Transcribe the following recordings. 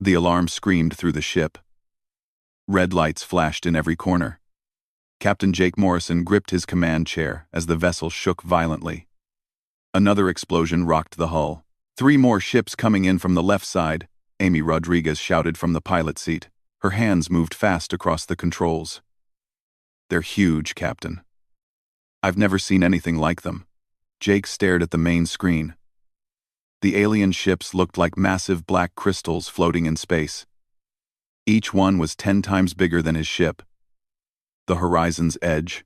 The alarm screamed through the ship. Red lights flashed in every corner. Captain Jake Morrison gripped his command chair as the vessel shook violently. Another explosion rocked the hull. 3 more ships coming in from the left side, Amy Rodriguez shouted from the pilot seat. Her hands moved fast across the controls. They're huge, Captain. I've never seen anything like them. Jake stared at the main screen. The alien ships looked like massive black crystals floating in space. Each one was 10 times bigger than his ship. The horizon's edge.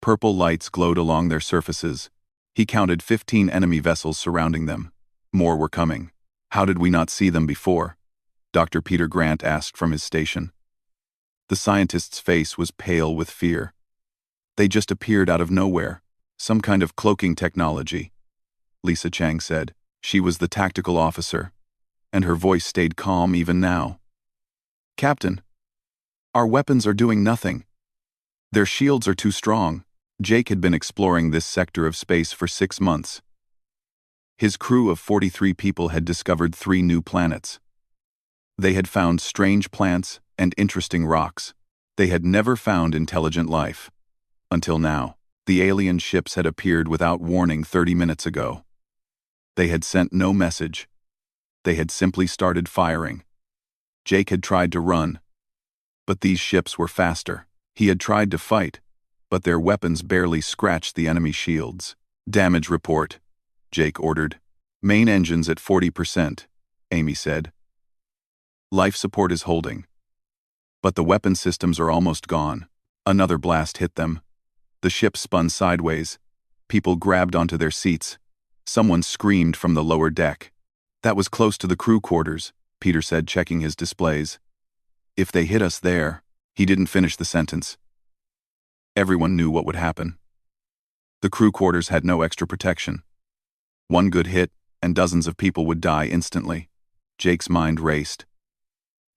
Purple lights glowed along their surfaces. He counted 15 enemy vessels surrounding them. More were coming. How did we not see them before? Dr. Peter Grant asked from his station. The scientist's face was pale with fear. They just appeared out of nowhere. Some kind of cloaking technology. Lisa Chang said. She was the tactical officer, and her voice stayed calm even now. Captain, our weapons are doing nothing. Their shields are too strong. Jake had been exploring this sector of space for 6 months. His crew of 43 people had discovered 3 new planets. They had found strange plants and interesting rocks. They had never found intelligent life. Until now, the alien ships had appeared without warning 30 minutes ago. They had sent no message. They had simply started firing. Jake had tried to run, but these ships were faster. He had tried to fight, but their weapons barely scratched the enemy shields. Damage report, Jake ordered. Main engines at 40%, Amy said. Life support is holding. But the weapon systems are almost gone. Another blast hit them. The ship spun sideways. People grabbed onto their seats. Someone screamed from the lower deck. That was close to the crew quarters, Peter said, checking his displays. If they hit us there, he didn't finish the sentence. Everyone knew what would happen. The crew quarters had no extra protection. One good hit, and dozens of people would die instantly. Jake's mind raced.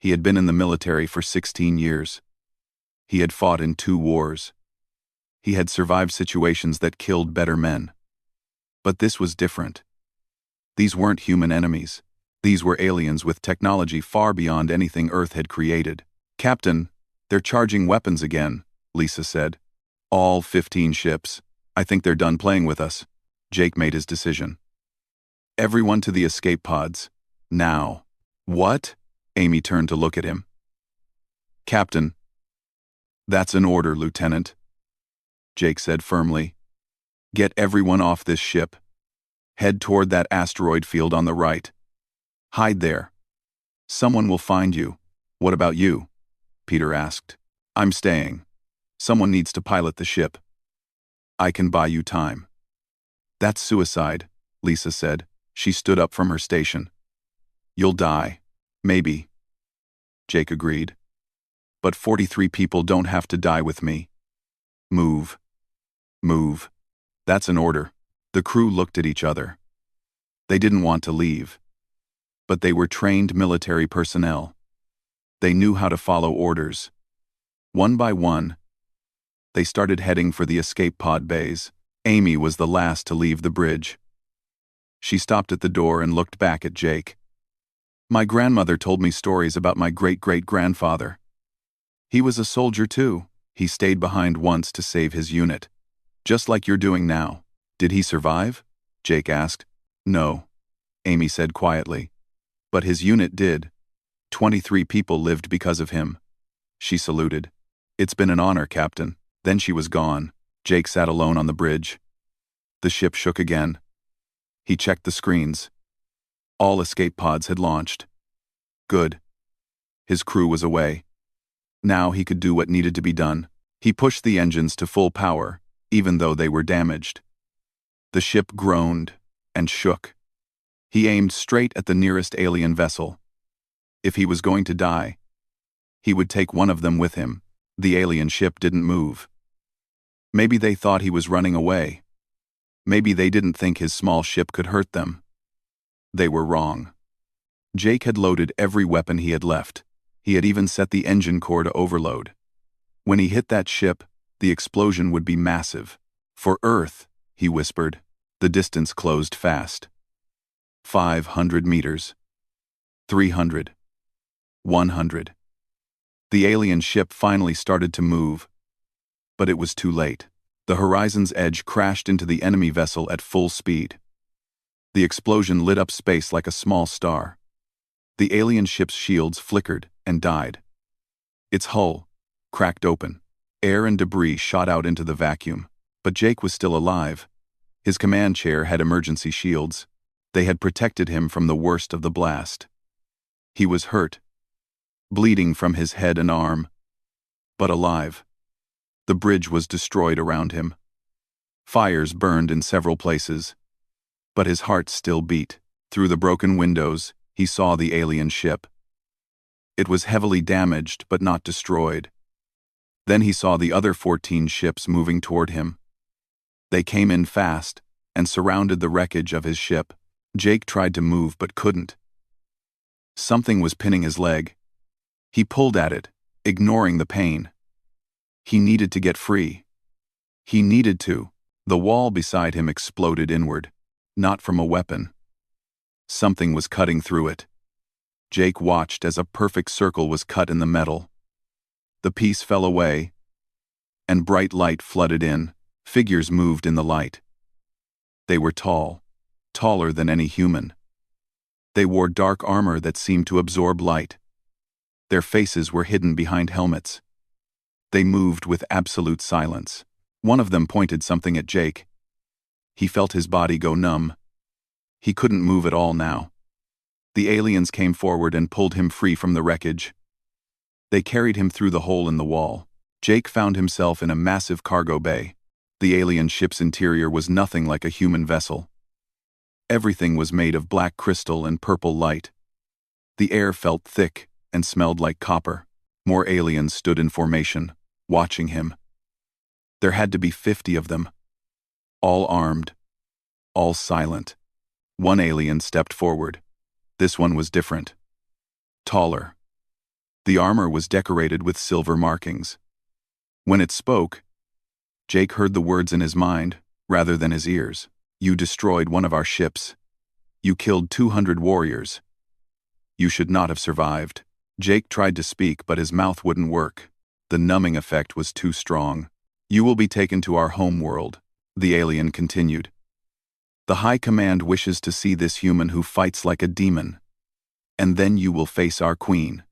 He had been in the military for 16 years. He had fought in 2 wars. He had survived situations that killed better men. But this was different. These weren't human enemies. These were aliens with technology far beyond anything Earth had created. Captain, they're charging weapons again, Lisa said. All 15 ships. I think they're done playing with us. Jake made his decision. Everyone to the escape pods. Now. What? Amy turned to look at him. Captain. That's an order, Lieutenant. Jake said firmly. Get everyone off this ship. Head toward that asteroid field on the right. Hide there. Someone will find you. What about you? Peter asked. I'm staying. Someone needs to pilot the ship. I can buy you time. That's suicide, Lisa said. She stood up from her station. You'll die. Maybe. Jake agreed. But 43 people don't have to die with me. Move. Move. That's an order. The crew looked at each other. They didn't want to leave. But they were trained military personnel. They knew how to follow orders. One by one, they started heading for the escape pod bays. Amy was the last to leave the bridge. She stopped at the door and looked back at Jake. My grandmother told me stories about my great-great-grandfather. He was a soldier too. He stayed behind once to save his unit. Just like you're doing now. Did he survive? Jake asked. No, Amy said quietly. But his unit did. 23 people lived because of him. She saluted. It's been an honor, Captain. Then she was gone. Jake sat alone on the bridge. The ship shook again. He checked the screens. All escape pods had launched. Good. His crew was away. Now he could do what needed to be done. He pushed the engines to full power, even though they were damaged. The ship groaned and shook. He aimed straight at the nearest alien vessel. If he was going to die, he would take one of them with him. The alien ship didn't move. Maybe they thought he was running away. Maybe they didn't think his small ship could hurt them. They were wrong. Jake had loaded every weapon he had left. He had even set the engine core to overload. When he hit that ship, the explosion would be massive. For Earth, he whispered. The distance closed fast. 500 meters. 300. 100. The alien ship finally started to move, but it was too late. The horizon's edge crashed into the enemy vessel at full speed. The explosion lit up space like a small star. The alien ship's shields flickered and died. Its hull cracked open. Air and debris shot out into the vacuum. But Jake was still alive. His command chair had emergency shields. They had protected him from the worst of the blast. He was hurt, bleeding from his head and arm, but alive. The bridge was destroyed around him. Fires burned in several places, but his heart still beat. Through the broken windows, he saw the alien ship. It was heavily damaged but not destroyed. Then he saw the other 14 ships moving toward him. They came in fast and surrounded the wreckage of his ship. Jake tried to move but couldn't. Something was pinning his leg. He pulled at it, ignoring the pain. He needed to get free. He needed to. The wall beside him exploded inward, not from a weapon. Something was cutting through it. Jake watched as a perfect circle was cut in the metal. The piece fell away, and bright light flooded in. Figures moved in the light. They were tall, taller than any human. They wore dark armor that seemed to absorb light. Their faces were hidden behind helmets. They moved with absolute silence. One of them pointed something at Jake. He felt his body go numb. He couldn't move at all now. The aliens came forward and pulled him free from the wreckage. They carried him through the hole in the wall. Jake found himself in a massive cargo bay. The alien ship's interior was nothing like a human vessel. Everything was made of black crystal and purple light. The air felt thick and smelled like copper. More aliens stood in formation, watching him. There had to be 50 of them. All armed. All silent. One alien stepped forward. This one was different. Taller. The armor was decorated with silver markings. When it spoke, Jake heard the words in his mind, rather than his ears. You destroyed one of our ships. You killed 200 warriors. You should not have survived. Jake tried to speak, but his mouth wouldn't work. The numbing effect was too strong. You will be taken to our home world, the alien continued. The High Command wishes to see this human who fights like a demon. And then you will face our queen.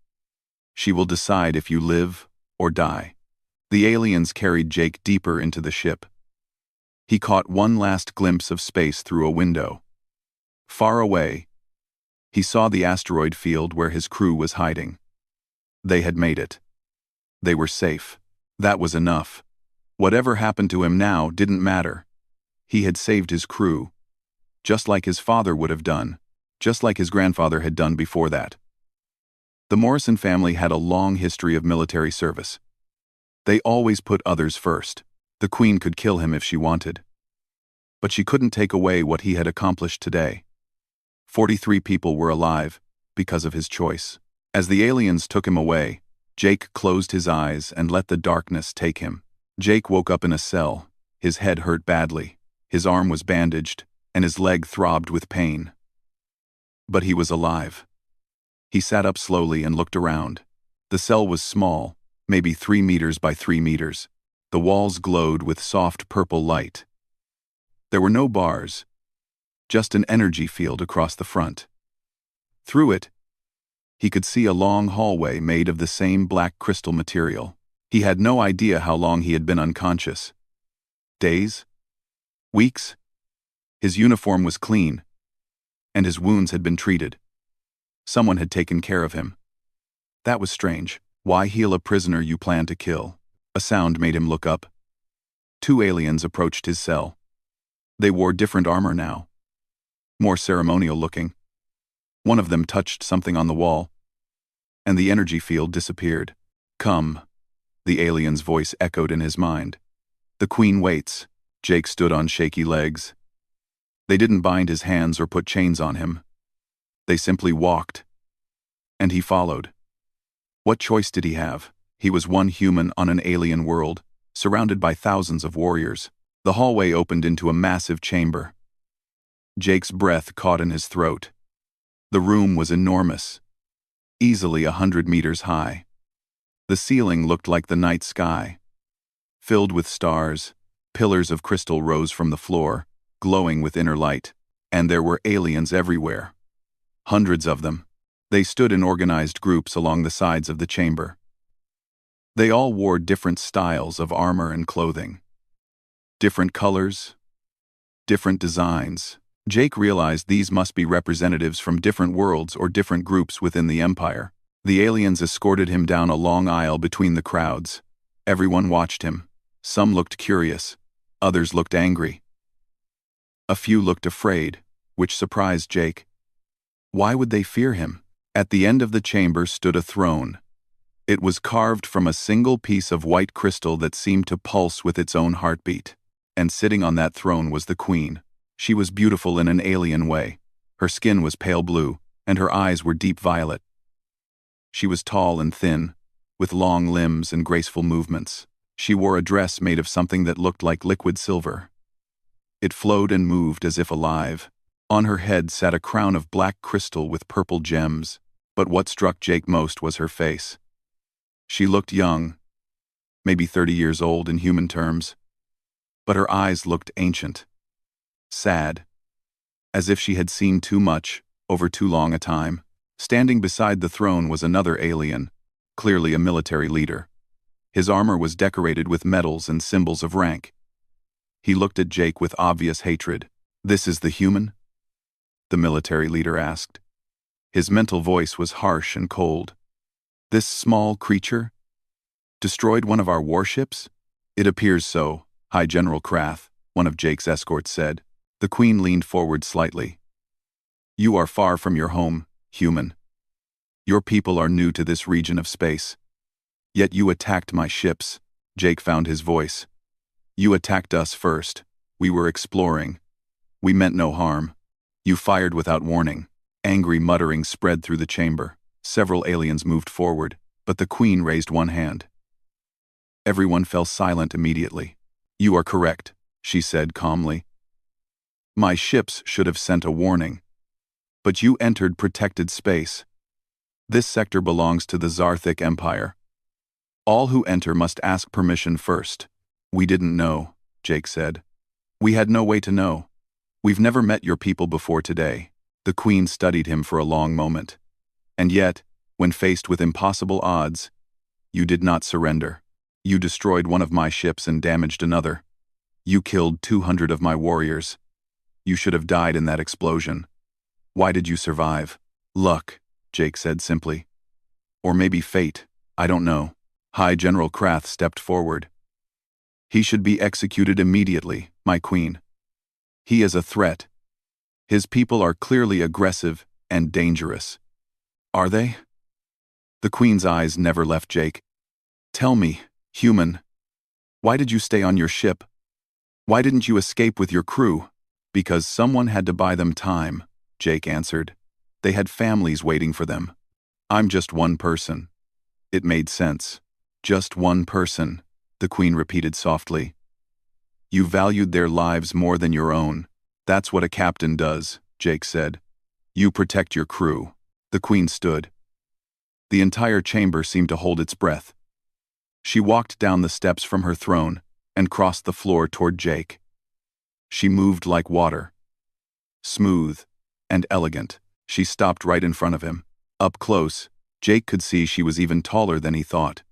She will decide if you live or die. The aliens carried Jake deeper into the ship. He caught one last glimpse of space through a window. Far away, he saw the asteroid field where his crew was hiding. They had made it. They were safe. That was enough. Whatever happened to him now didn't matter. He had saved his crew, just like his father would have done, just like his grandfather had done before that. The Morrison family had a long history of military service. They always put others first. The Queen could kill him if she wanted. But she couldn't take away what he had accomplished today. 43 people were alive because of his choice. As the aliens took him away, Jake closed his eyes and let the darkness take him. Jake woke up in a cell. His head hurt badly. His arm was bandaged, and his leg throbbed with pain. But he was alive. He sat up slowly and looked around. The cell was small, maybe 3 meters by 3 meters. The walls glowed with soft purple light. There were no bars, just an energy field across the front. Through it, he could see a long hallway made of the same black crystal material. He had no idea how long he had been unconscious. Days? Weeks? His uniform was clean, and his wounds had been treated. Someone had taken care of him. That was strange. Why heal a prisoner you plan to kill? A sound made him look up. 2 aliens approached his cell. They wore different armor now, more ceremonial looking. One of them touched something on the wall, and the energy field disappeared. Come, the alien's voice echoed in his mind. The Queen waits. Jake stood on shaky legs. They didn't bind his hands or put chains on him. They simply walked, and he followed. What choice did he have? He was one human on an alien world, surrounded by thousands of warriors. The hallway opened into a massive chamber. Jake's breath caught in his throat. The room was enormous. easily 100 meters high. The ceiling looked like the night sky, filled with stars. Pillars of crystal rose from the floor, glowing with inner light, and there were aliens everywhere. Hundreds of them. They stood in organized groups along the sides of the chamber. They all wore different styles of armor and clothing. Different colors, different designs. Jake realized these must be representatives from different worlds or different groups within the Empire. The aliens escorted him down a long aisle between the crowds. Everyone watched him. Some looked curious. Others looked angry. A few looked afraid, which surprised Jake. Why would they fear him? At the end of the chamber stood a throne. It was carved from a single piece of white crystal that seemed to pulse with its own heartbeat. And sitting on that throne was the queen. She was beautiful in an alien way. Her skin was pale blue, and her eyes were deep violet. She was tall and thin, with long limbs and graceful movements. She wore a dress made of something that looked like liquid silver. It flowed and moved as if alive. On her head sat a crown of black crystal with purple gems, but what struck Jake most was her face. She looked young, maybe 30 years old in human terms, but her eyes looked ancient, sad, as if she had seen too much over too long a time. Standing beside the throne was another alien, clearly a military leader. His armor was decorated with medals and symbols of rank. He looked at Jake with obvious hatred. "This is the human?" the military leader asked. His mental voice was harsh and cold. "This small creature destroyed one of our warships?" "It appears so, High General Krath," one of Jake's escorts said. The queen leaned forward slightly. "You are far from your home, human. Your people are new to this region of space. Yet you attacked my ships." Jake found his voice. "You attacked us first. We were exploring. We meant no harm. You fired without warning." Angry muttering spread through the chamber. Several aliens moved forward, but the queen raised one hand. Everyone fell silent immediately. "You are correct," she said calmly. "My ships should have sent a warning. But you entered protected space. This sector belongs to the Zarthic Empire. All who enter must ask permission first." "We didn't know," Jake said. "We had no way to know. We've never met your people before today." The queen studied him for a long moment. "And yet, when faced with impossible odds, you did not surrender. You destroyed one of my ships and damaged another. You killed 200 of my warriors. You should have died in that explosion. Why did you survive?" "Luck," Jake said simply. "Or maybe fate, I don't know." High General Krath stepped forward. "He should be executed immediately, my queen. He is a threat. His people are clearly aggressive and dangerous." "Are they?" The queen's eyes never left Jake. "Tell me, human, why did you stay on your ship? Why didn't you escape with your crew?" "Because someone had to buy them time," Jake answered. "They had families waiting for them. I'm just one person." It made sense. "Just one person," the queen repeated softly. "You valued their lives more than your own. That's what a captain does," Jake said. "You protect your crew." The queen stood. The entire chamber seemed to hold its breath. She walked down the steps from her throne and crossed the floor toward Jake. She moved like water. Smooth and elegant. She stopped right in front of him. Up close, Jake could see she was even taller than he thought.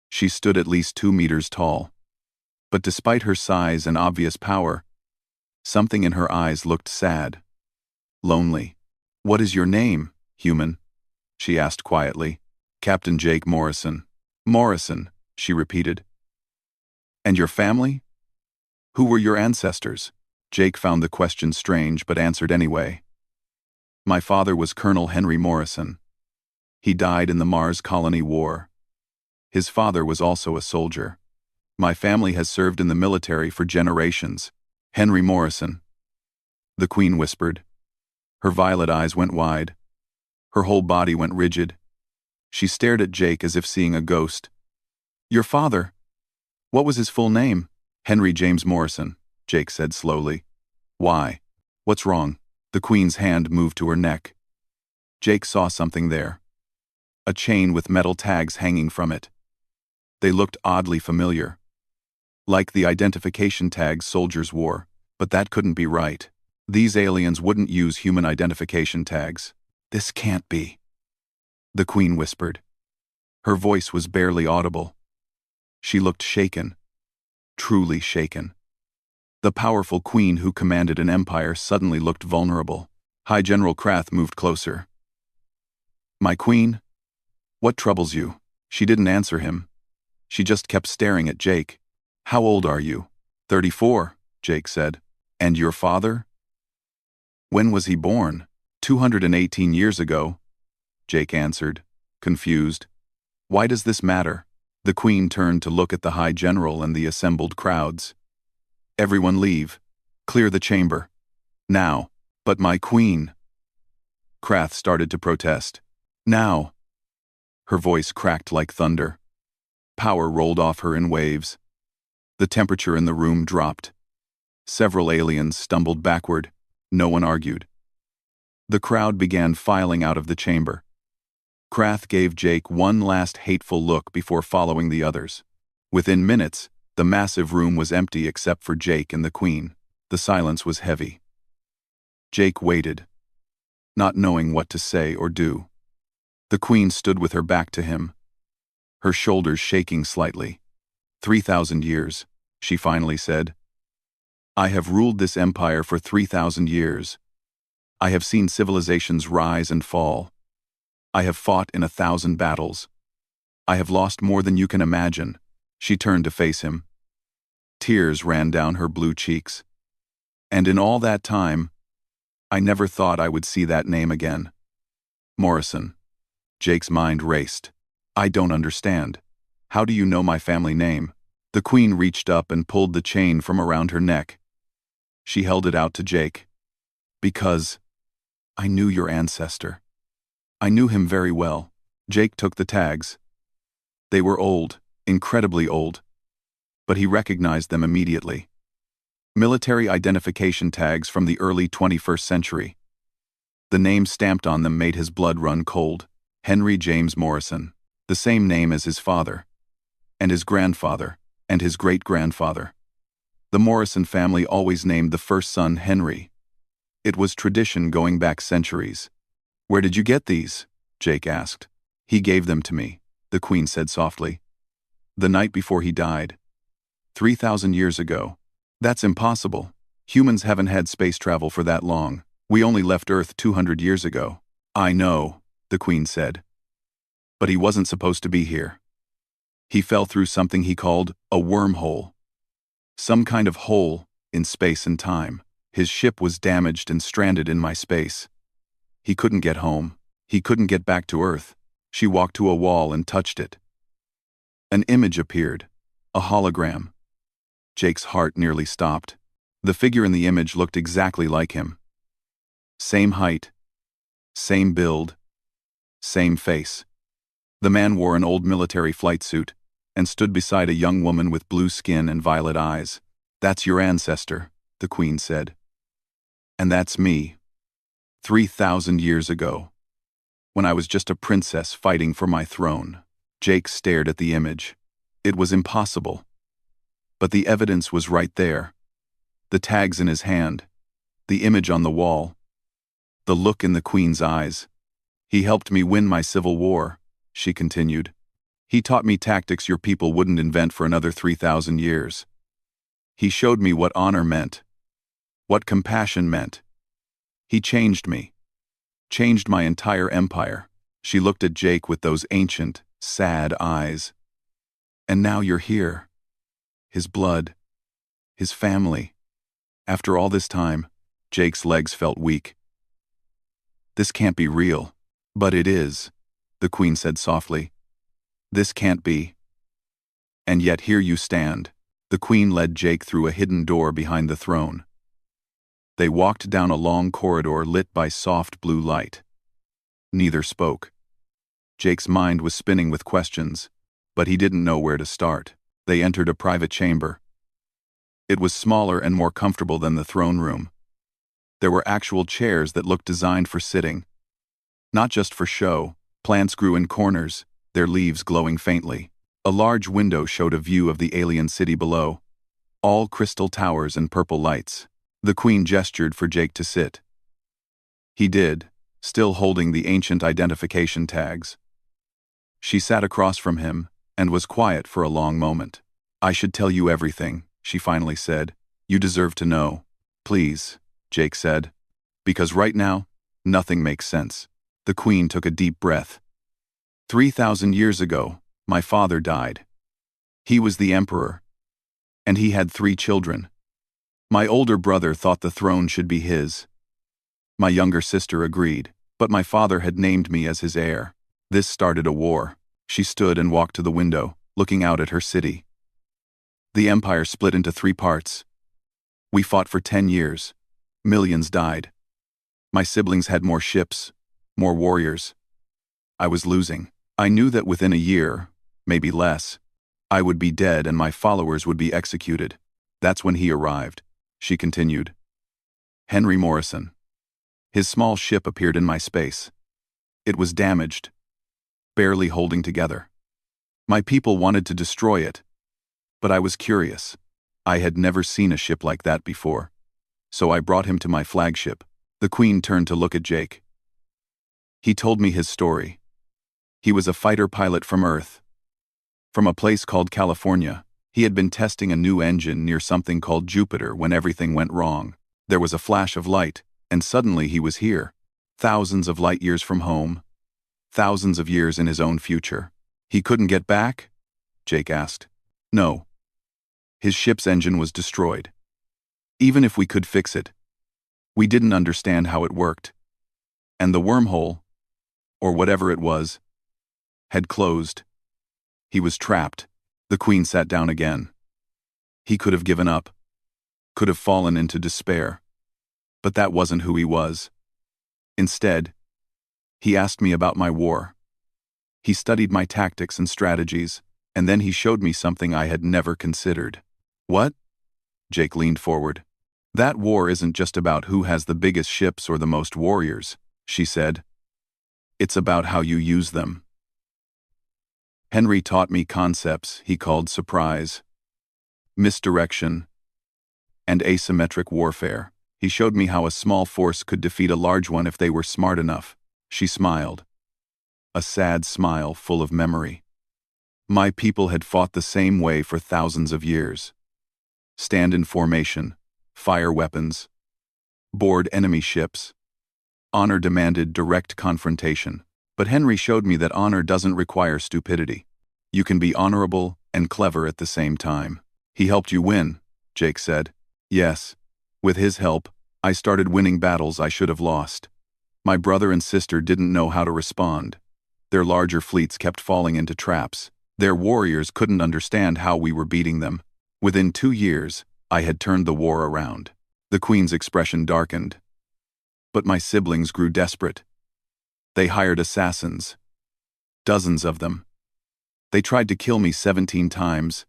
She stood at least 2 meters tall. But despite her size and obvious power, something in her eyes looked sad. Lonely. "What is your name, human?" she asked quietly. "Captain Jake Morrison." "Morrison," she repeated. "And your family? Who were your ancestors?" Jake found the question strange but answered anyway. "My father was Colonel Henry Morrison. He died in the Mars Colony War. His father was also a soldier. My family has served in the military for generations." "Henry Morrison," the queen whispered. Her violet eyes went wide. Her whole body went rigid. She stared at Jake as if seeing a ghost. "Your father? What was his full name?" "Henry James Morrison," Jake said slowly. "Why? What's wrong?" The queen's hand moved to her neck. Jake saw something there. a chain with metal tags hanging from it. They looked oddly familiar, like the identification tags soldiers wore, but that couldn't be right. These aliens wouldn't use human identification tags. "This can't be," the Queen whispered. Her voice was barely audible. She looked shaken, truly shaken. The powerful Queen who commanded an empire suddenly looked vulnerable. High General Krath moved closer. "My Queen? What troubles you?" She didn't answer him. She just kept staring at Jake. "How old are you?" 34, Jake said. "And your father?" "When was he born?" 218 years ago, Jake answered, confused. "Why does this matter?" The Queen turned to look at the High General and the assembled crowds. "Everyone leave. Clear the chamber. Now." "But my Queen." Krath started to protest. "Now." Her voice cracked like thunder. Power rolled off her in waves. The temperature in the room dropped. Several aliens stumbled backward. No one argued. The crowd began filing out of the chamber. Krath gave Jake one last hateful look before following the others. Within minutes, the massive room was empty except for Jake and the Queen. The silence was heavy. Jake waited, not knowing what to say or do. The Queen stood with her back to him, her shoulders shaking slightly. 3,000 years, she finally said. "I have ruled this empire for 3,000 years. I have seen civilizations rise and fall. I have fought in 1,000 battles. I have lost more than you can imagine." She turned to face him. Tears ran down her blue cheeks. "And in all that time, I never thought I would see that name again. Morrison." Jake's mind raced. "I don't understand. How do you know my family name?" The Queen reached up and pulled the chain from around her neck. She held it out to Jake. "Because I knew your ancestor. I knew him very well." Jake took the tags. They were old, incredibly old, but he recognized them immediately. Military identification tags from the early 21st century. The name stamped on them made his blood run cold. Henry James Morrison, the same name as his father, and his grandfather, and his great-grandfather. The Morrison family always named the first son Henry. It was tradition going back centuries. "Where did you get these?" Jake asked. "He gave them to me," the Queen said softly. "The night before he died. 3,000 years ago. That's impossible. Humans haven't had space travel for that long. We only left Earth 200 years ago." "I know," the Queen said. "But he wasn't supposed to be here. He fell through something he called a wormhole. Some kind of hole in space and time. His ship was damaged and stranded in my space. He couldn't get home. He couldn't get back to Earth." She walked to a wall and touched it. An image appeared, a hologram. Jake's heart nearly stopped. The figure in the image looked exactly like him. Same height, same build, same face. The man wore an old military flight suit and stood beside a young woman with blue skin and violet eyes. "That's your ancestor," the Queen said. "And that's me. 3,000 years ago, when I was just a princess fighting for my throne." Jake stared at the image. It was impossible. But the evidence was right there. The tags in his hand, the image on the wall, the look in the Queen's eyes. "He helped me win my civil war," she continued. "He taught me tactics your people wouldn't invent for another 3,000 years. He showed me what honor meant, what compassion meant. He changed me. Changed my entire empire." She looked at Jake with those ancient, sad eyes. "And now you're here. His blood. His family. After all this time," Jake's legs felt weak. "This can't be real." "But it is," the Queen said softly. "This can't be. And yet here you stand." The Queen led Jake through a hidden door behind the throne. They walked down a long corridor lit by soft blue light. Neither spoke. Jake's mind was spinning with questions, but he didn't know where to start. They entered a private chamber. It was smaller and more comfortable than the throne room. There were actual chairs that looked designed for sitting. Not just for show, Plants grew in corners, their leaves glowing faintly. A large window showed a view of the alien city below, all crystal towers and purple lights. The Queen gestured for Jake to sit. He did, still holding the ancient identification tags. She sat across from him and was quiet for a long moment. "I should tell you everything," she finally said. "You deserve to know." "Please," Jake said. "Because right now, nothing makes sense." The Queen took a deep breath. 3,000 years ago, my father died. He was the emperor, and he had 3 children. My older brother thought the throne should be his. My younger sister agreed, but my father had named me as his heir. This started a war. She stood and walked to the window, looking out at her city. The empire split into 3 parts. We fought for 10 years. Millions died. My siblings had more ships, more warriors. I was losing. I knew that within a year, maybe less, I would be dead and my followers would be executed. That's when he arrived, she continued. Henry Morrison. His small ship appeared in my space. It was damaged, barely holding together. My people wanted to destroy it, but I was curious. I had never seen a ship like that before, so I brought him to my flagship. The Queen turned to look at Jake. He told me his story. He was a fighter pilot from Earth. From a place called California, he had been testing a new engine near something called Jupiter when everything went wrong. There was a flash of light, and suddenly he was here. Thousands of light years from home. Thousands of years in his own future. He couldn't get back? Jake asked. No. His ship's engine was destroyed. Even if we could fix it, we didn't understand how it worked. And the wormhole, or whatever it was, had closed. He was trapped. The Queen sat down again. He could have given up, could have fallen into despair. But that wasn't who he was. Instead, he asked me about my war. He studied my tactics and strategies, and then he showed me something I had never considered. What? Jake leaned forward. That war isn't just about who has the biggest ships or the most warriors, she said. It's about how you use them. Henry taught me concepts he called surprise, misdirection, and asymmetric warfare. He showed me how a small force could defeat a large one if they were smart enough. She smiled. A sad smile full of memory. My people had fought the same way for thousands of years. Stand in formation, fire weapons, board enemy ships. Honor demanded direct confrontation. But Henry showed me that honor doesn't require stupidity. You can be honorable and clever at the same time. He helped you win, Jake said. Yes. With his help, I started winning battles I should have lost. My brother and sister didn't know how to respond. Their larger fleets kept falling into traps. Their warriors couldn't understand how we were beating them. Within 2 years, I had turned the war around. The Queen's expression darkened. But my siblings grew desperate. They hired assassins. Dozens of them. They tried to kill me 17 times.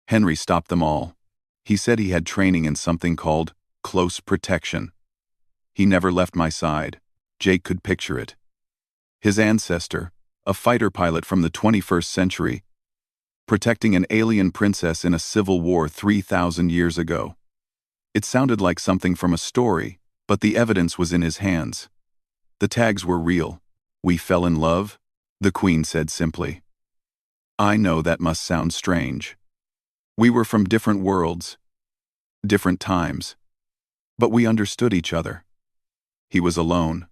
Henry stopped them all. He said he had training in something called close protection. He never left my side. Jake could picture it. His ancestor, a fighter pilot from the 21st century, protecting an alien princess in a civil war 3,000 years ago. It sounded like something from a story, but the evidence was in his hands. The tags were real. We fell in love, the Queen said simply. I know that must sound strange. We were from different worlds, different times, but we understood each other. He was alone.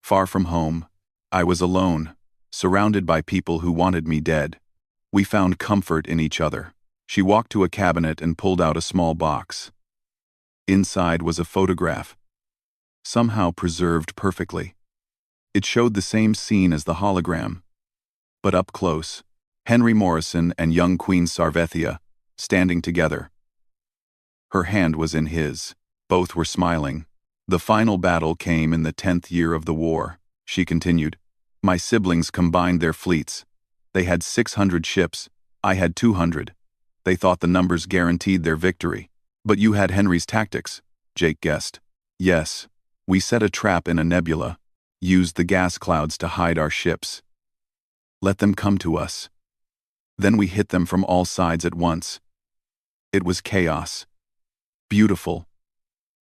Far from home, I was alone, surrounded by people who wanted me dead. We found comfort in each other. She walked to a cabinet and pulled out a small box. Inside was a photograph, somehow preserved perfectly. It showed the same scene as the hologram, but up close, Henry Morrison and young Queen Sarvethia, standing together. Her hand was in his. Both were smiling. The final battle came in the 10th year of the war, she continued. My siblings combined their fleets. They had 600 ships, I had 200. They thought the numbers guaranteed their victory. But you had Henry's tactics, Jake guessed. Yes. We set a trap in a nebula. used the gas clouds to hide our ships. Let them come to us. Then we hit them from all sides at once. It was chaos. Beautiful.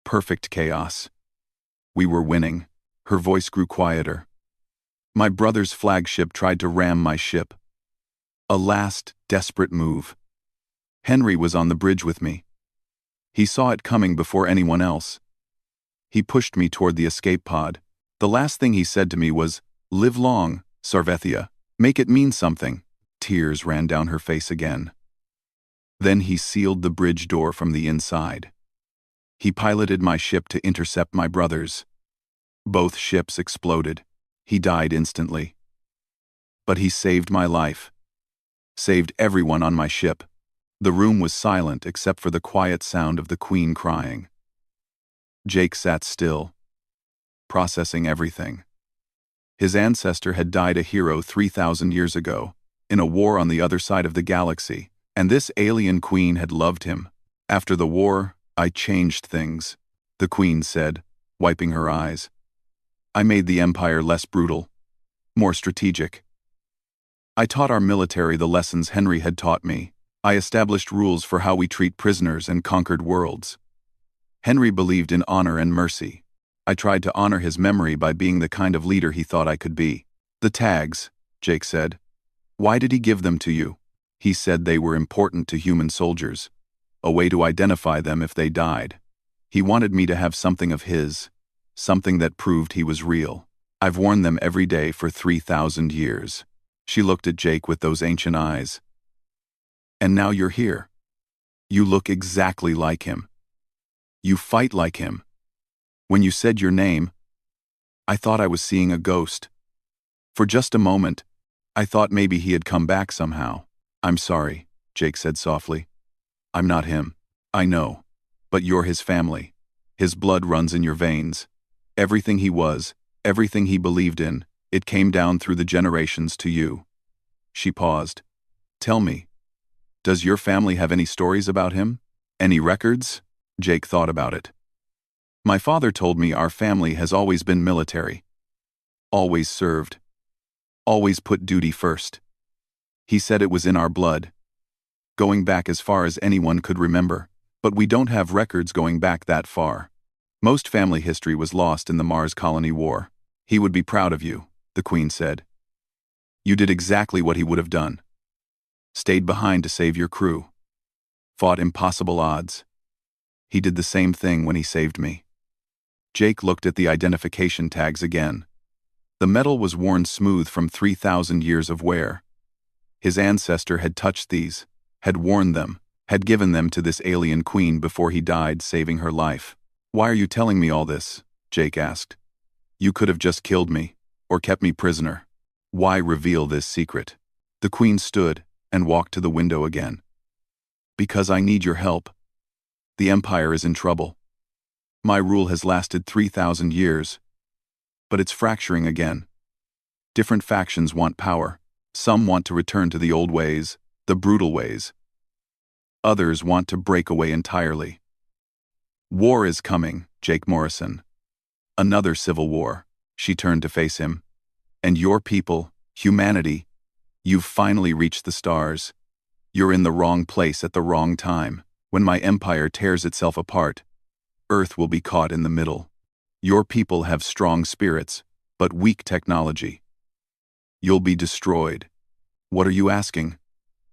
Perfect chaos. We were winning. Her voice grew quieter. My brother's flagship tried to ram my ship. A last, desperate move. Henry was on the bridge with me. He saw it coming before anyone else. He pushed me toward the escape pod. The last thing he said to me was, "Live long, Sarvethia. Make it mean something." Tears ran down her face again. Then he sealed the bridge door from the inside. He piloted my ship to intercept my brother's. Both ships exploded. He died instantly. But he saved my life. Saved everyone on my ship. The room was silent except for the quiet sound of the Queen crying. Jake sat still, processing everything. His ancestor had died a hero 3,000 years ago, in a war on the other side of the galaxy, and this alien queen had loved him. After the war, I changed things, the Queen said, wiping her eyes. I made the Empire less brutal, more strategic. I taught our military the lessons Henry had taught me. I established rules for how we treat prisoners and conquered worlds. Henry believed in honor and mercy. I tried to honor his memory by being the kind of leader he thought I could be. The tags, Jake said. Why did he give them to you? He said they were important to human soldiers, a way to identify them if they died. He wanted me to have something of his, something that proved he was real. I've worn them every day for 3,000 years. She looked at Jake with those ancient eyes. And now you're here. You look exactly like him. You fight like him. When you said your name, I thought I was seeing a ghost. For just a moment, I thought maybe he had come back somehow. I'm sorry, Jake said softly. I'm not him. I know. But you're his family. His blood runs in your veins. Everything he was, everything he believed in, it came down through the generations to you. She paused. Tell me, does your family have any stories about him? Any records? Jake thought about it. My father told me our family has always been military. Always served. Always put duty first. He said it was in our blood. Going back as far as anyone could remember, but we don't have records going back that far. Most family history was lost in the Mars Colony War. He would be proud of you, the Queen said. You did exactly what he would have done. Stayed behind to save your crew. Fought impossible odds. He did the same thing when he saved me. Jake looked at the identification tags again. The metal was worn smooth from 3,000 years of wear. His ancestor had touched these, had worn them, had given them to this alien queen before he died, saving her life. Why are you telling me all this? Jake asked. You could have just killed me, or kept me prisoner. Why reveal this secret? The Queen stood and walked to the window again. Because I need your help. The Empire is in trouble. My rule has lasted 3,000 years, but it's fracturing again. Different factions want power. Some want to return to the old ways, the brutal ways. Others want to break away entirely. War is coming, Jake Morrison. Another civil war. She turned to face him. And your people, humanity, you've finally reached the stars. You're in the wrong place at the wrong time. When my empire tears itself apart, Earth will be caught in the middle. Your people have strong spirits, but weak technology. You'll be destroyed. What are you asking?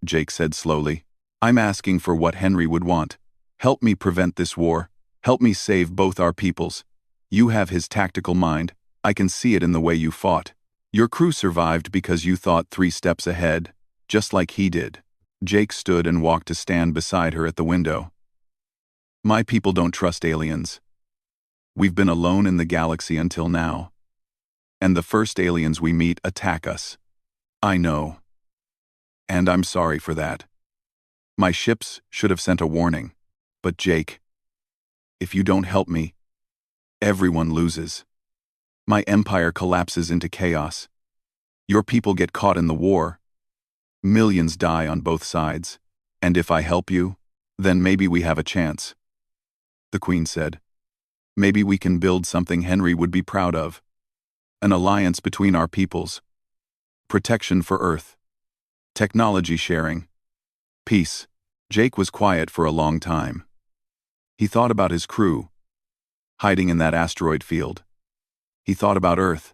Jake said slowly. I'm asking for what Henry would want. Help me prevent this war. Help me save both our peoples. You have his tactical mind. I can see it in the way you fought. Your crew survived because you thought 3 steps ahead, just like he did. Jake stood and walked to stand beside her at the window. My people don't trust aliens. We've been alone in the galaxy until now. And the first aliens we meet attack us. I know. And I'm sorry for that. My ships should have sent a warning. But Jake, if you don't help me, everyone loses. My empire collapses into chaos. Your people get caught in the war. Millions die on both sides. And if I help you, then maybe we have a chance. The Queen said. Maybe we can build something Henry would be proud of. An alliance between our peoples. Protection for Earth. Technology sharing. Peace. Jake was quiet for a long time. He thought about his crew, hiding in that asteroid field. He thought about Earth,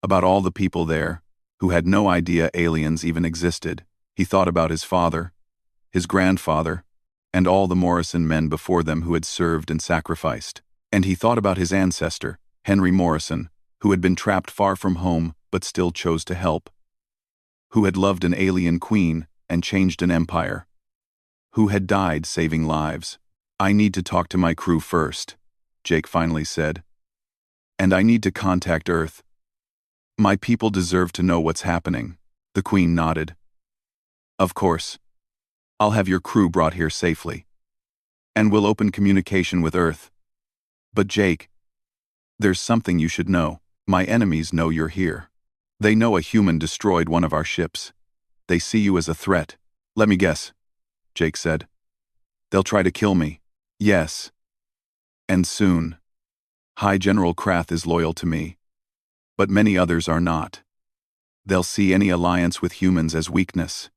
about all the people there, who had no idea aliens even existed. He thought about his father, his grandfather, and all the Morrison men before them who had served and sacrificed. And he thought about his ancestor, Henry Morrison, who had been trapped far from home but still chose to help, who had loved an alien queen and changed an empire, who had died saving lives. I need to talk to my crew first, Jake finally said. And I need to contact Earth. My people deserve to know what's happening. The Queen nodded. Of course. I'll have your crew brought here safely. And we'll open communication with Earth. But Jake, there's something you should know. My enemies know you're here. They know a human destroyed one of our ships. They see you as a threat. Let me guess, Jake said. They'll try to kill me. Yes. And soon. High General Krath is loyal to me. But many others are not. They'll see any alliance with humans as weakness.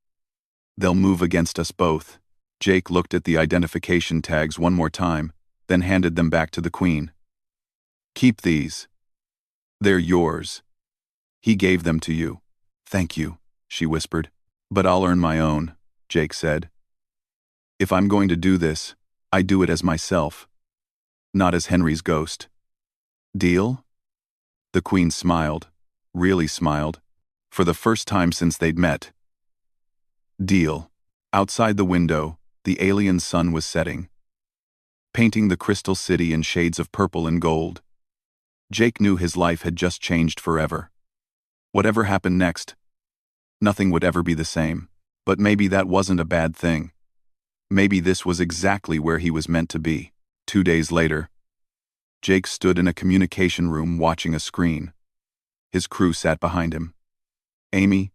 They'll move against us both. Jake looked at the identification tags one more time, then handed them back to the Queen. Keep these. They're yours. He gave them to you. Thank you, she whispered. But I'll earn my own, Jake said. If I'm going to do this, I do it as myself, not as Henry's ghost. Deal? The Queen smiled, really smiled, for the first time since they'd met. Deal. Outside the window, the alien sun was setting, painting the crystal city in shades of purple and gold. Jake knew his life had just changed forever. Whatever happened next, nothing would ever be the same. But maybe that wasn't a bad thing. Maybe this was exactly where he was meant to be. 2 days later, Jake stood in a communication room watching a screen. His crew sat behind him. Amy,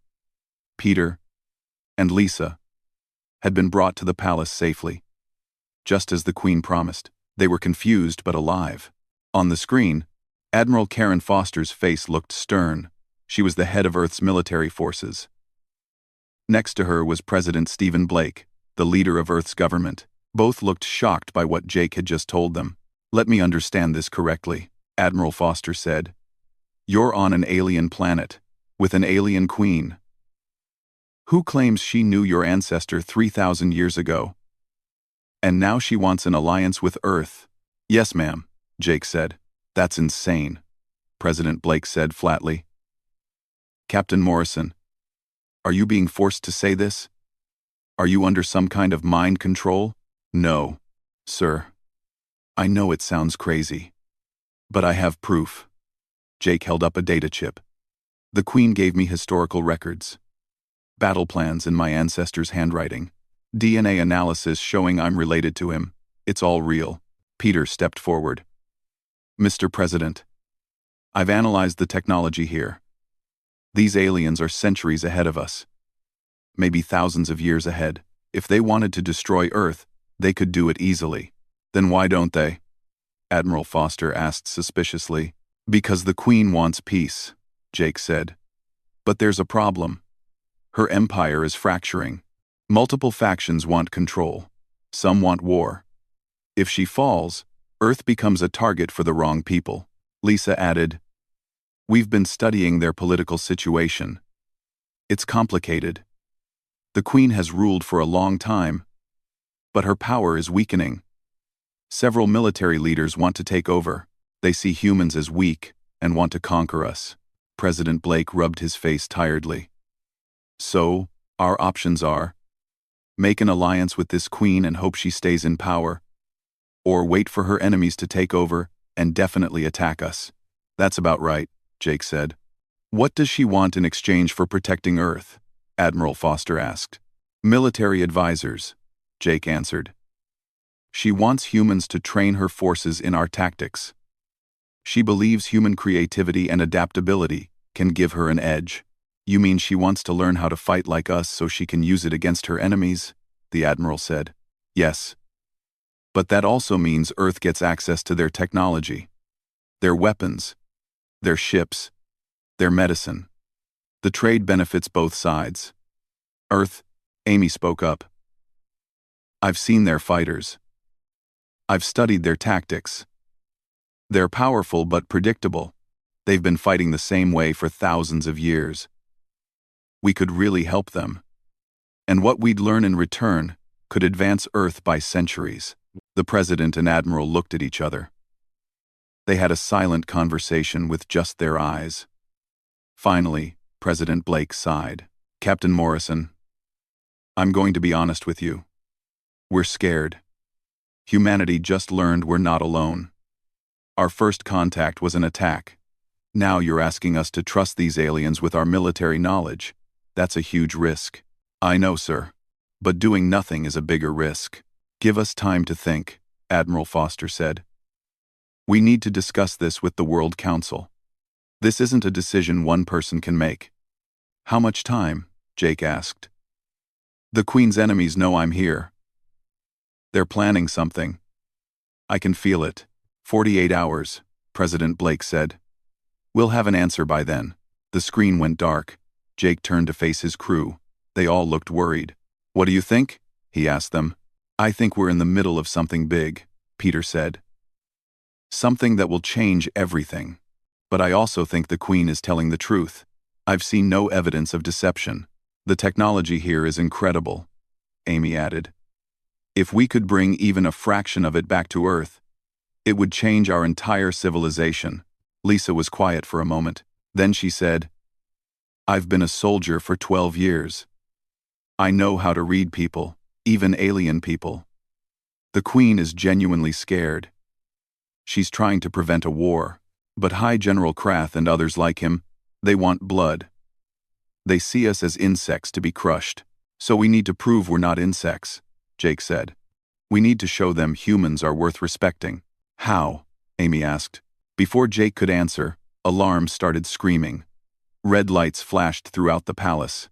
Peter, and Lisa had been brought to the palace safely. Just as the Queen promised, they were confused but alive. On the screen, Admiral Karen Foster's face looked stern. She was the head of Earth's military forces. Next to her was President Stephen Blake, the leader of Earth's government. Both looked shocked by what Jake had just told them. Let me understand this correctly, Admiral Foster said. You're on an alien planet, with an alien queen. Who claims she knew your ancestor 3,000 years ago? And now she wants an alliance with Earth. Yes, ma'am, Jake said. That's insane, President Blake said flatly. Captain Morrison, are you being forced to say this? Are you under some kind of mind control? No, sir. I know it sounds crazy, but I have proof. Jake held up a data chip. The Queen gave me historical records, battle plans in my ancestor's handwriting, DNA analysis showing I'm related to him. It's all real. Peter stepped forward. Mr. President, I've analyzed the technology here. These aliens are centuries ahead of us, maybe thousands of years ahead. If they wanted to destroy Earth, they could do it easily. Then why don't they? Admiral Foster asked suspiciously. Because the Queen wants peace, Jake said. But there's a problem. Her empire is fracturing. Multiple factions want control. Some want war. If she falls, Earth becomes a target for the wrong people. Lisa added, We've been studying their political situation. It's complicated. The Queen has ruled for a long time, but her power is weakening. Several military leaders want to take over. They see humans as weak and want to conquer us. President Blake rubbed his face tiredly. So, our options are: make an alliance with this Queen and hope she stays in power, or wait for her enemies to take over and definitely attack us. That's about right, Jake said. What does she want in exchange for protecting Earth? Admiral Foster asked. Military advisors, Jake answered. She wants humans to train her forces in our tactics. She believes human creativity and adaptability can give her an edge. You mean she wants to learn how to fight like us so she can use it against her enemies? The Admiral said. Yes. But that also means Earth gets access to their technology, their weapons, their ships, Their medicine. The trade benefits both sides. Earth, Amy spoke up. I've seen their fighters. I've studied their tactics. They're powerful but predictable. They've been fighting the same way for thousands of years. We could really help them. And what we'd learn in return could advance Earth by centuries. The President and Admiral looked at each other. They had a silent conversation with just their eyes. Finally, President Blake sighed. Captain Morrison, I'm going to be honest with you. We're scared. Humanity just learned we're not alone. Our first contact was an attack. Now you're asking us to trust these aliens with our military knowledge. That's a huge risk. I know, sir. But doing nothing is a bigger risk. Give us time to think, Admiral Foster said. We need to discuss this with the World Council. This isn't a decision one person can make. How much time? Jake asked. The Queen's enemies know I'm here. They're planning something. I can feel it. 48 hours, President Blake said. We'll have an answer by then. The screen went dark. Jake turned to face his crew. They all looked worried. What do you think? He asked them. I think we're in the middle of something big, Peter said. Something that will change everything. But I also think the Queen is telling the truth. I've seen no evidence of deception. The technology here is incredible, Amy added. If we could bring even a fraction of it back to Earth, it would change our entire civilization. Lisa was quiet for a moment. Then she said, I've been a soldier for 12 years. I know how to read people, even alien people. The Queen is genuinely scared. She's trying to prevent a war, but High General Krath and others like him, they want blood. They see us as insects to be crushed. So we need to prove we're not insects, Jake said. We need to show them humans are worth respecting. How? Amy asked. Before Jake could answer, alarms started screaming. Red lights flashed throughout the palace.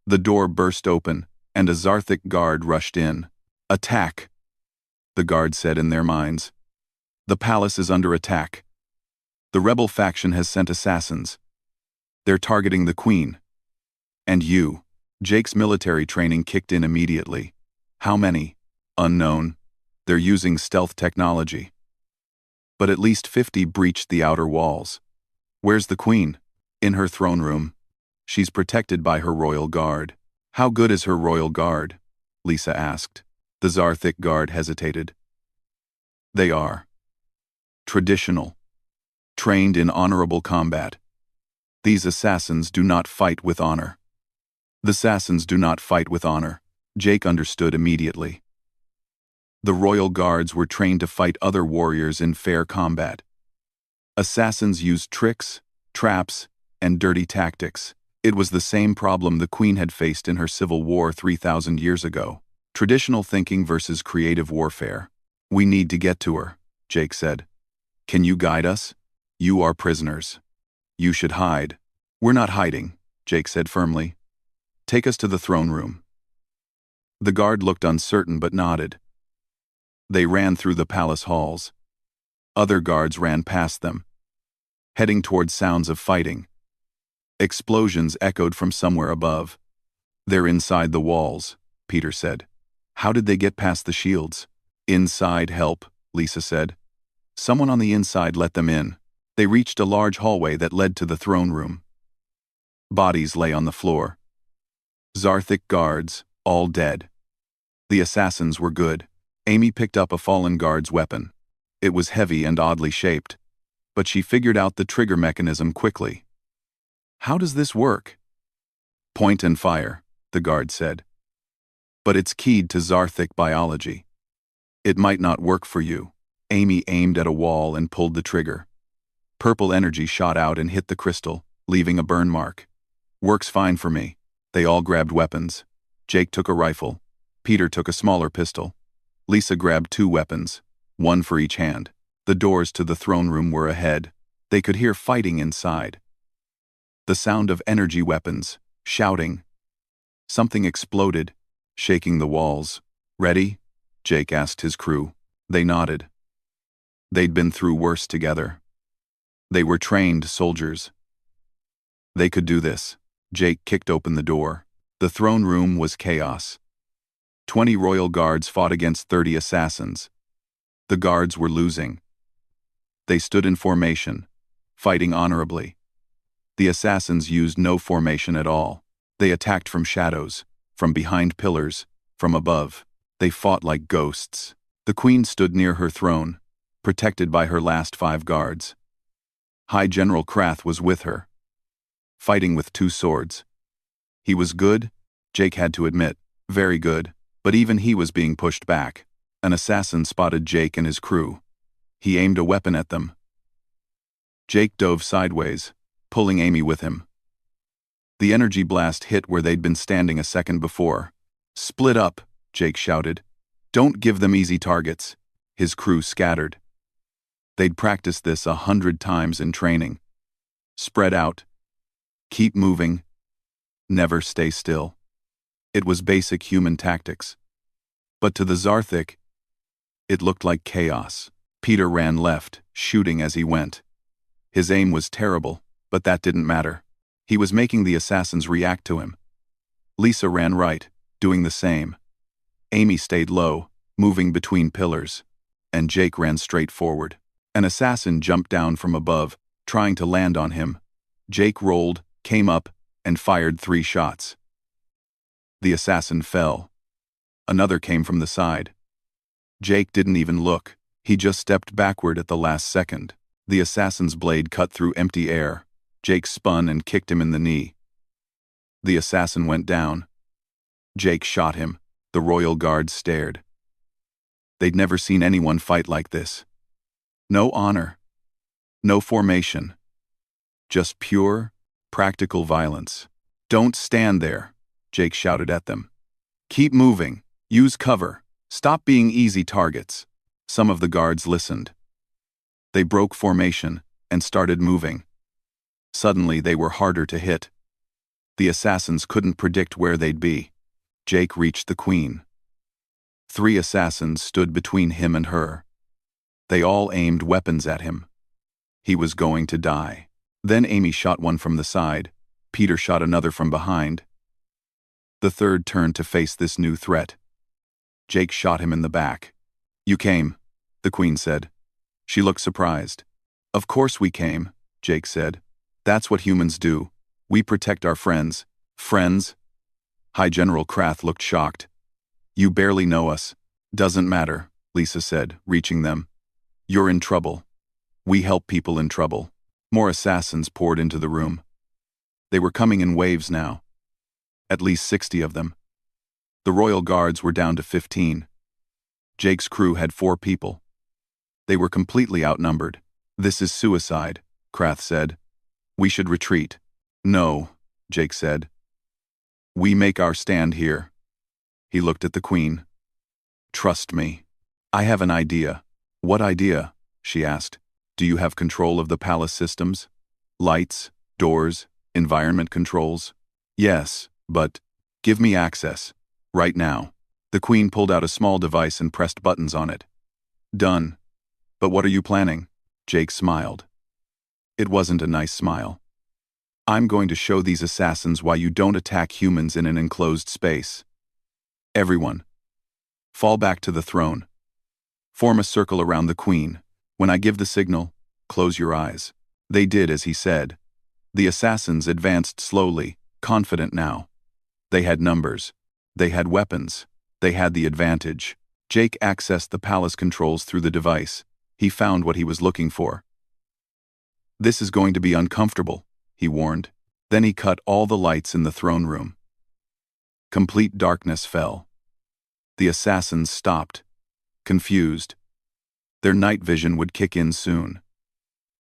The door burst open, and a Zarthic guard rushed in. Attack! The guards said in their minds. The palace is under attack. The rebel faction has sent assassins. They're targeting the Queen. And you. Jake's military training kicked in immediately. How many? Unknown. They're using stealth technology. But at least 50 breached the outer walls. Where's the Queen? In her throne room. She's protected by her royal guard. How good is her royal guard? Lisa asked. The Zarthic guard hesitated. They are traditional, trained in honorable combat. These assassins do not fight with honor. The assassins do not fight with honor. Jake understood immediately. The royal guards were trained to fight other warriors in fair combat. Assassins used tricks, traps, and dirty tactics. It was the same problem the Queen had faced in her civil war 3,000 years ago. Traditional thinking versus creative warfare. We need to get to her, Jake said. Can you guide us? You are prisoners. You should hide. We're not hiding, Jake said firmly. Take us to the throne room. The guard looked uncertain but nodded. They ran through the palace halls. Other guards ran past them, heading toward sounds of fighting. Explosions echoed from somewhere above. They're inside the walls, Peter said. How did they get past the shields? Inside help, Lisa said. Someone on the inside let them in. They reached a large hallway that led to the throne room. Bodies lay on the floor. Zarthic guards, all dead. The assassins were good. Amy picked up a fallen guard's weapon. It was heavy and oddly shaped, but she figured out the trigger mechanism quickly. How does this work? Point and fire, the guard said. But it's keyed to Zarthic biology. It might not work for you. Amy aimed at a wall and pulled the trigger. Purple energy shot out and hit the crystal, leaving a burn mark. Works fine for me. They all grabbed weapons. Jake took a rifle. Peter took a smaller pistol. Lisa grabbed 2 weapons, one for each hand. The doors to the throne room were ahead. They could hear fighting inside. The sound of energy weapons, shouting. Something exploded, shaking the walls. Ready? Jake asked his crew. They nodded. They'd been through worse together. They were trained soldiers. They could do this. Jake kicked open the door. The throne room was chaos. 20 royal guards fought against 30 assassins. The guards were losing. They stood in formation, fighting honorably. The assassins used no formation at all. They attacked from shadows, from behind pillars, from above. They fought like ghosts. The queen stood near her throne, protected by her last 5 guards. High General Krath was with her, fighting with 2 swords. He was good, Jake had to admit, very good, but even he was being pushed back. An assassin spotted Jake and his crew. He aimed a weapon at them. Jake dove sideways, pulling Amy with him. The energy blast hit where they'd been standing a second before. "Split up," Jake shouted. "Don't give them easy targets." His crew scattered. They'd practiced this 100 times in training. Spread out. Keep moving. Never stay still. It was basic human tactics. But to the Zarthik, it looked like chaos. Peter ran left, shooting as he went. His aim was terrible, but that didn't matter. He was making the assassins react to him. Lisa ran right, doing the same. Amy stayed low, moving between pillars. And Jake ran straight forward. An assassin jumped down from above, trying to land on him. Jake rolled, came up, and fired 3 shots. The assassin fell. Another came from the side. Jake didn't even look. He just stepped backward at the last second. The assassin's blade cut through empty air. Jake spun and kicked him in the knee. The assassin went down. Jake shot him. The royal guards stared. They'd never seen anyone fight like this. No honor. No formation. Just pure, practical violence. "Don't stand there," Jake shouted at them. "Keep moving. Use cover. Stop being easy targets." Some of the guards listened. They broke formation and started moving. Suddenly they were harder to hit. The assassins couldn't predict where they'd be. Jake reached the queen. 3 assassins stood between him and her. They all aimed weapons at him. He was going to die. Then Amy shot one from the side. Peter shot another from behind. The third turned to face this new threat. Jake shot him in the back. "You came," the queen said. She looked surprised. "Of course we came," Jake said. "That's what humans do. We protect our friends." "Friends?" High General Krath looked shocked. "You barely know us." "Doesn't matter," Lisa said, reaching them. "You're in trouble. We help people in trouble." More assassins poured into the room. They were coming in waves now. At least 60 of them. The royal guards were down to 15. Jake's crew had 4 people. They were completely outnumbered. "This is suicide," Krath said. "We should retreat." "No," Jake said. "We make our stand here." He looked at the queen. "Trust me. I have an idea." "What idea?" she asked. "Do you have control of the palace systems? Lights, doors, environment controls?" "Yes, but give me access. Right now." The queen pulled out a small device and pressed buttons on it. "Done. But what are you planning?" Jake smiled. It wasn't a nice smile. "I'm going to show these assassins why you don't attack humans in an enclosed space. Everyone, fall back to the throne. Form a circle around the queen. When I give the signal, close your eyes." They did as he said. The assassins advanced slowly, confident now. They had numbers. They had weapons. They had the advantage. Jake accessed the palace controls through the device. He found what he was looking for. "This is going to be uncomfortable," he warned. Then he cut all the lights in the throne room. Complete darkness fell. The assassins stopped, confused. Their night vision would kick in soon.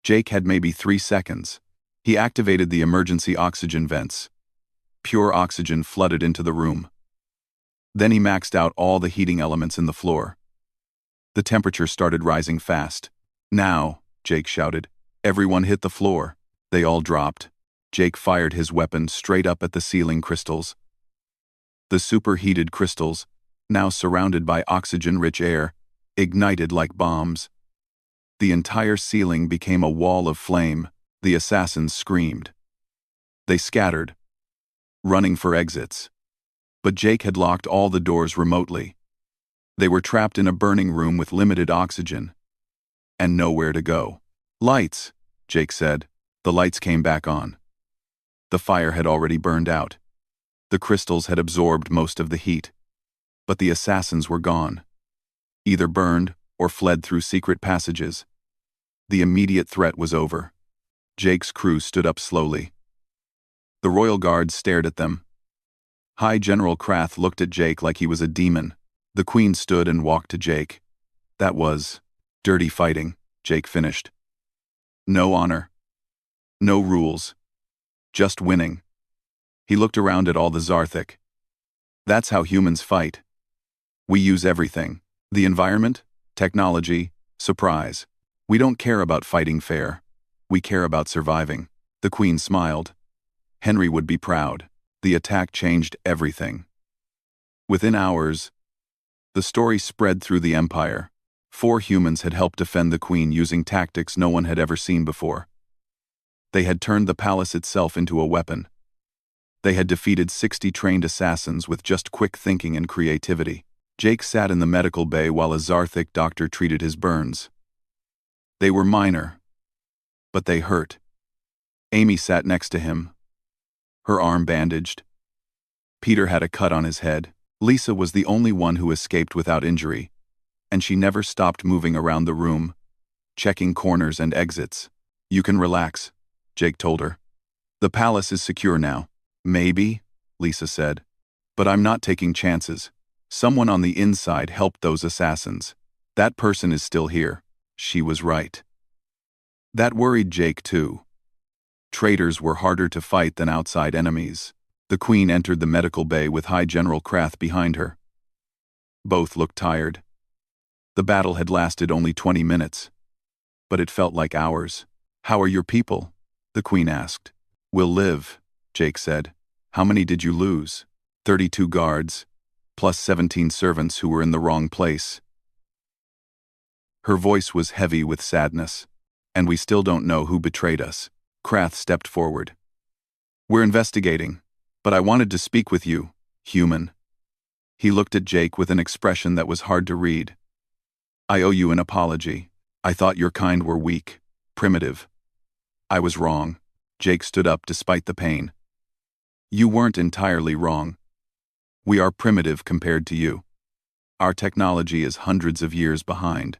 Jake had maybe 3 seconds. He activated the emergency oxygen vents. Pure oxygen flooded into the room. Then he maxed out all the heating elements in the floor. The temperature started rising fast. "Now," Jake shouted. Everyone hit the floor. They all dropped. Jake fired his weapon straight up at the ceiling crystals. The superheated crystals, now surrounded by oxygen-rich air, ignited like bombs. The entire ceiling became a wall of flame. The assassins screamed. They scattered, running for exits. But Jake had locked all the doors remotely. They were trapped in a burning room with limited oxygen, and nowhere to go. "Lights," Jake said. The lights came back on. The fire had already burned out. The crystals had absorbed most of the heat. But the assassins were gone. Either burned or fled through secret passages. The immediate threat was over. Jake's crew stood up slowly. The royal guards stared at them. High General Krath looked at Jake like he was a demon. The Queen stood and walked to Jake. "That was dirty fighting," Jake finished. "No honor. No rules. Just winning." He looked around at all the Zarthik. "That's how humans fight. We use everything. The environment, technology, surprise. We don't care about fighting fair. We care about surviving." The Queen smiled. Henry would be proud. The attack changed everything. Within hours, the story spread through the Empire. 4 humans had helped defend the Queen using tactics no one had ever seen before. They had turned the palace itself into a weapon. They had defeated 60 trained assassins with just quick thinking and creativity. Jake sat in the medical bay while a Zarthik doctor treated his burns. They were minor, but they hurt. Amy sat next to him, her arm bandaged. Peter had a cut on his head. Lisa was the only one who escaped without injury, and she never stopped moving around the room, checking corners and exits. "You can relax," Jake told her. "The palace is secure now." "Maybe," Lisa said, "but I'm not taking chances. Someone on the inside helped those assassins. That person is still here." She was right. That worried Jake too. Traitors were harder to fight than outside enemies. The Queen entered the medical bay with High General Krath behind her. Both looked tired. The battle had lasted only 20 minutes, but it felt like hours. "How are your people?" the Queen asked. "We'll live," Jake said. "How many did you lose?" 32 guards, plus 17 servants who were in the wrong place." Her voice was heavy with sadness. "And we still don't know who betrayed us." Krath stepped forward. "We're investigating, but I wanted to speak with you, human." He looked at Jake with an expression that was hard to read. "I owe you an apology. I thought your kind were weak, primitive. I was wrong." Jake stood up despite the pain. "You weren't entirely wrong. We are primitive compared to you. Our technology is hundreds of years behind.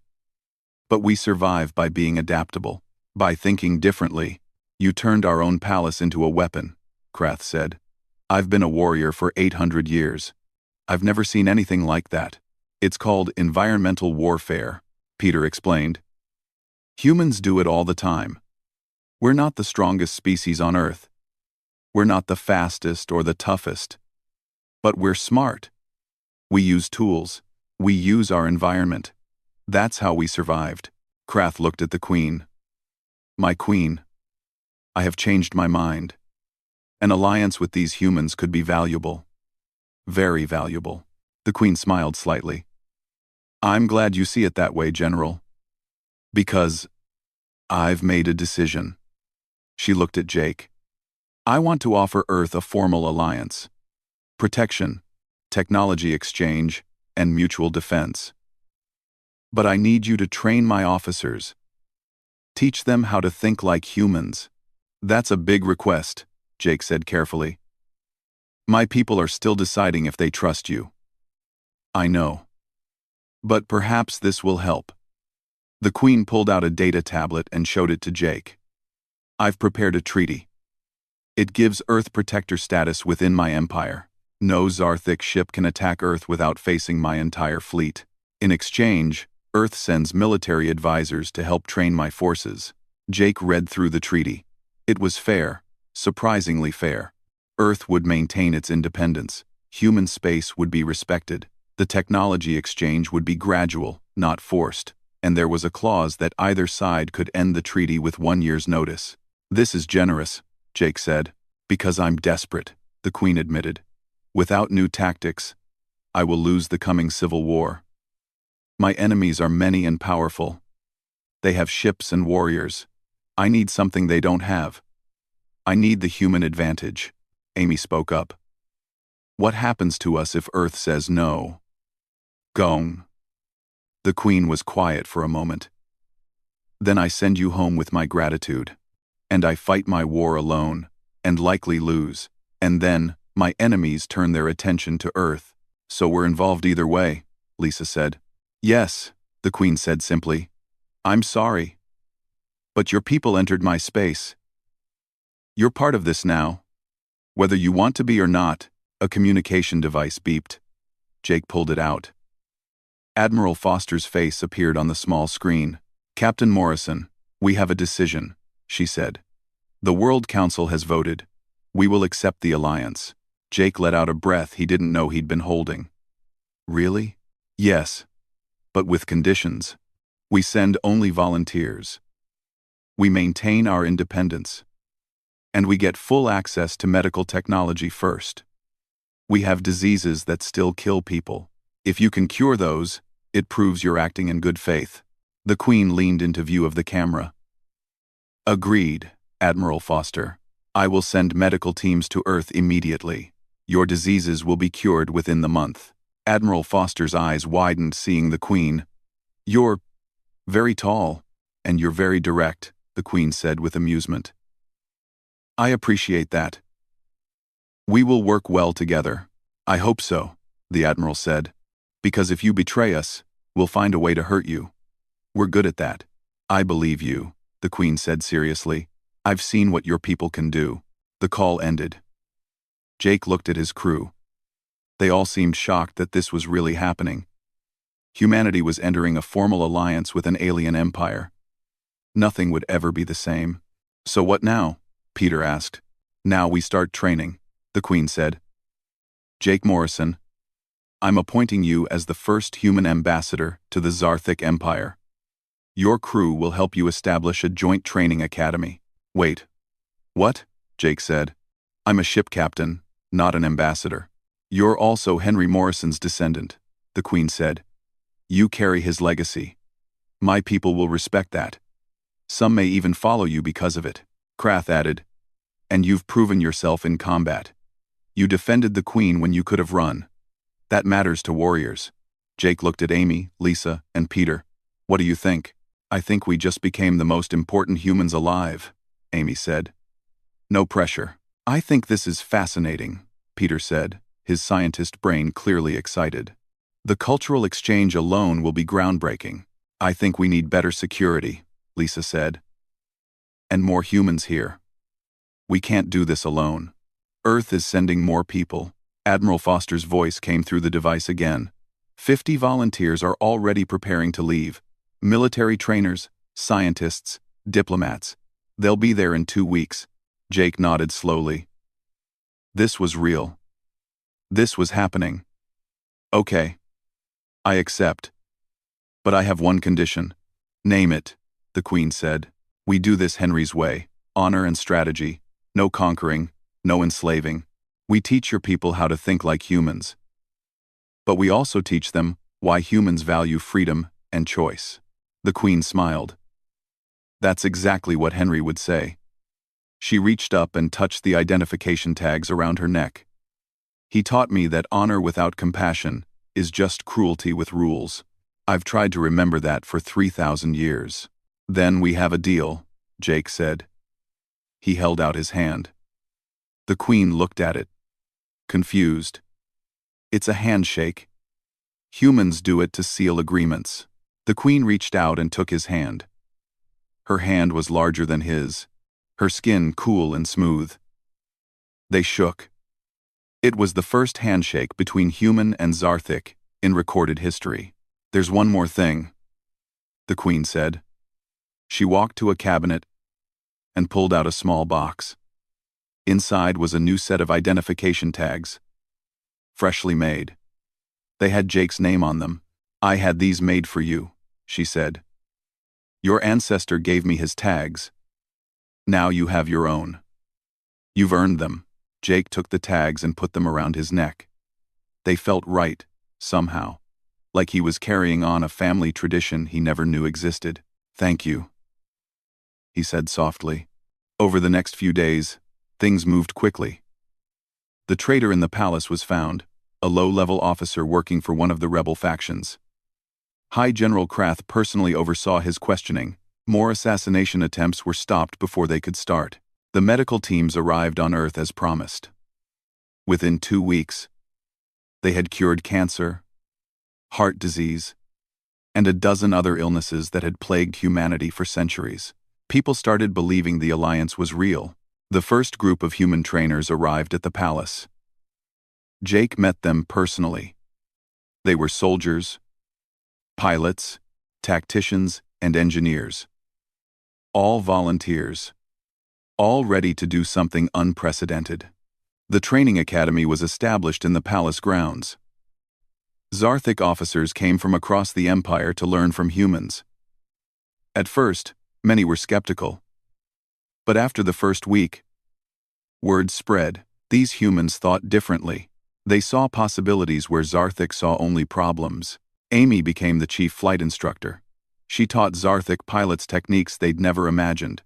But we survive by being adaptable, by thinking differently." "You turned our own palace into a weapon," Krath said. "I've been a warrior for 800 years. I've never seen anything like that." "It's called environmental warfare," Peter explained. "Humans do it all the time. We're not the strongest species on Earth. We're not the fastest or the toughest. But we're smart. We use tools. We use our environment. That's how we survived." Krath looked at the Queen. "My Queen, I have changed my mind. An alliance with these humans could be valuable. Very valuable." The Queen smiled slightly. "I'm glad you see it that way, General. Because I've made a decision." She looked at Jake. "I want to offer Earth a formal alliance. Protection, technology exchange, and mutual defense. But I need you to train my officers. Teach them how to think like humans." "That's a big request," Jake said carefully. "My people are still deciding if they trust you." "I know. But perhaps this will help." The Queen pulled out a data tablet and showed it to Jake. "I've prepared a treaty. It gives Earth protector status within my empire. No Zarthik ship can attack Earth without facing my entire fleet. In exchange, Earth sends military advisors to help train my forces." Jake read through the treaty. It was fair, surprisingly fair. Earth would maintain its independence. Human space would be respected. The technology exchange would be gradual, not forced. And there was a clause that either side could end the treaty with 1 year's notice. "This is generous," Jake said. "Because I'm desperate," the Queen admitted. "Without new tactics, I will lose the coming civil war. My enemies are many and powerful. They have ships and warriors. I need something they don't have. I need the human advantage, Amy spoke up. What happens to us if Earth says no? Gong. The Queen was quiet for a moment. Then I send you home with my gratitude. And I fight my war alone, and likely lose. And then, my enemies turn their attention to Earth. So we're involved either way, Lisa said. Yes, the Queen said simply. I'm sorry. But your people entered my space. You're part of this now. Whether you want to be or not, a communication device beeped. Jake pulled it out. Admiral Foster's face appeared on the small screen. Captain Morrison, we have a decision, she said. The World Council has voted. We will accept the alliance. Jake let out a breath he didn't know he'd been holding. Really? Yes. But with conditions. We send only volunteers. We maintain our independence. And we get full access to medical technology first. We have diseases that still kill people. If you can cure those, it proves you're acting in good faith. The Queen leaned into view of the camera. Agreed, Admiral Foster. I will send medical teams to Earth immediately. Your diseases will be cured within the month. Admiral Foster's eyes widened seeing the Queen. You're very tall, and you're very direct, the Queen said with amusement. I appreciate that. We will work well together. I hope so, the Admiral said. Because if you betray us, we'll find a way to hurt you. We're good at that. I believe you, the Queen said seriously. I've seen what your people can do. The call ended. Jake looked at his crew. They all seemed shocked that this was really happening. Humanity was entering a formal alliance with an alien empire. Nothing would ever be the same. So what now? Peter asked. Now we start training, the Queen said. Jake Morrison, I'm appointing you as the first human ambassador to the Zarthic Empire. Your crew will help you establish a joint training academy. Wait. What? Jake said. I'm a ship captain, not an ambassador. You're also Henry Morrison's descendant, the Queen said. You carry his legacy. My people will respect that. Some may even follow you because of it, Krath added. And you've proven yourself in combat. You defended the Queen when you could have run. That matters to warriors. Jake looked at Amy, Lisa, and Peter. What do you think? I think we just became the most important humans alive, Amy said. No pressure. I think this is fascinating, Peter said, his scientist brain clearly excited. The cultural exchange alone will be groundbreaking. I think we need better security, Lisa said. And more humans here. We can't do this alone. Earth is sending more people. Admiral Foster's voice came through the device again. 50 volunteers are already preparing to leave. Military trainers, scientists, diplomats. They'll be there in 2 weeks. Jake nodded slowly. This was real. This was happening. Okay. I accept. But I have one condition. Name it, the Queen said. We do this Henry's way. Honor and strategy. No conquering, no enslaving. We teach your people how to think like humans. But we also teach them why humans value freedom and choice. The Queen smiled. That's exactly what Henry would say. She reached up and touched the identification tags around her neck. He taught me that honor without compassion is just cruelty with rules. I've tried to remember that for 3,000 years. Then we have a deal, Jake said. He held out his hand. The Queen looked at it, confused. It's a handshake. Humans do it to seal agreements. The Queen reached out and took his hand. Her hand was larger than his, her skin cool and smooth. They shook. It was the first handshake between human and Zarthic in recorded history. There's one more thing, the Queen said. She walked to a cabinet and pulled out a small box. Inside was a new set of identification tags, freshly made. They had Jake's name on them. I had these made for you, she said. Your ancestor gave me his tags. Now you have your own. You've earned them. Jake took the tags and put them around his neck. They felt right, somehow, like he was carrying on a family tradition he never knew existed. Thank you, he said softly. Over the next few days, Things moved quickly. The traitor in the palace was found, a low-level officer working for one of the rebel factions. High General Krath personally oversaw his questioning. More assassination attempts were stopped before they could start. The medical teams arrived on Earth as promised. Within 2 weeks, they had cured cancer, heart disease, and a dozen other illnesses that had plagued humanity for centuries. People started believing the alliance was real. The first group of human trainers arrived at the palace. Jake met them personally. They were soldiers, pilots, tacticians, and engineers. All volunteers. All ready to do something unprecedented. The training academy was established in the palace grounds. Zarthic officers came from across the Empire to learn from humans. At first, many were skeptical. But after the first week, word spread. These humans thought differently. They saw possibilities where Zarthic saw only problems. Amy became the chief flight instructor. She taught Zarthic pilots techniques they'd never imagined.